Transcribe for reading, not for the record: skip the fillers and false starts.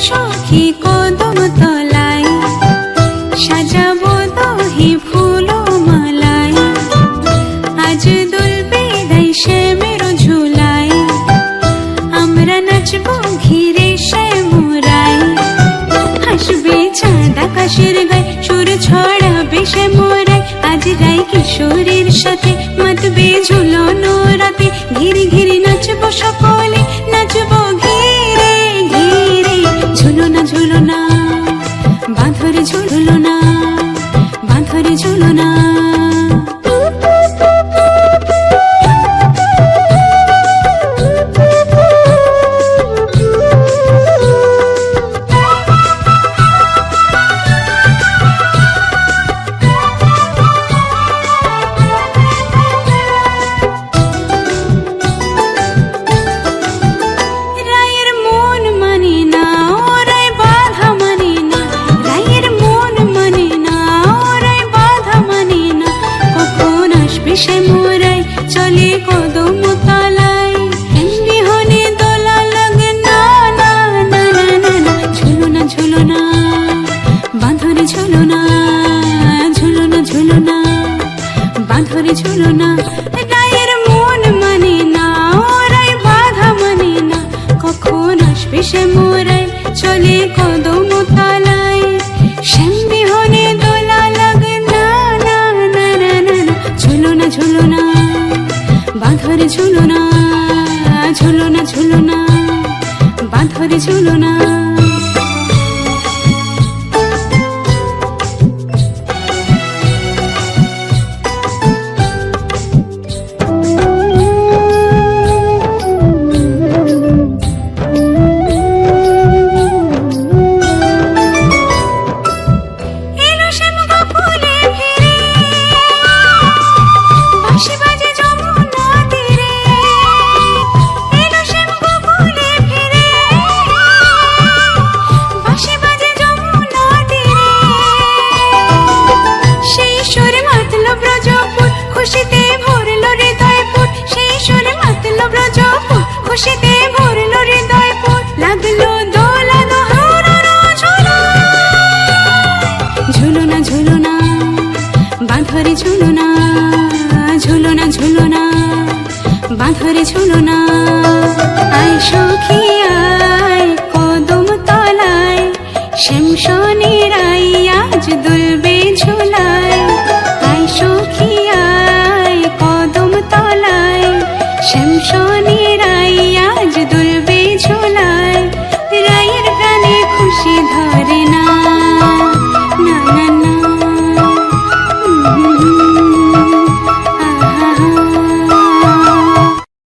সখী কদম তলায়, সাজাবো দহি ফুল মালায়। আজ দোল বেঁধাই শ্যামের ঝুলায়, আমরা নাচবো ঘিরে শ্যামরায়। হাসবে চাঁদ আকাশের গায়ে, সুর ছড়াবে শ্যামরায়। আজ রায় কিশোরের সাথে মাতবে ঝুলনো রাতে। ঘিরে ঘিরে নাচবো সকলে, নাচবো ঘিরে ঘিরে। ঝুলো না ঝুলো না, বাঁধরে ঝুলো না, বাঁধরে ঝুলো না। শ্যামরায় চলে কদম তলায়, বিহনে দোলা লাগে না না না না না না। ঝুলো না ঝুলো না, বাঁধরে ঝুলো না, ঝুলো না ঝুলো না, বাঁধরে ঝুলো না। রায়ের মন মানে না, রায় বাঁধা মানে না। কখন আসবে শ্যামরায় চলে কদম তলায়, শ্যাম বিহনে দোলা লাগে না না না না না না। ঝুলো না ঝুলো না, বাঁধরে ঝুলো না, ঝুলো না ঝুলো না, বাঁধরে ঝুলো না।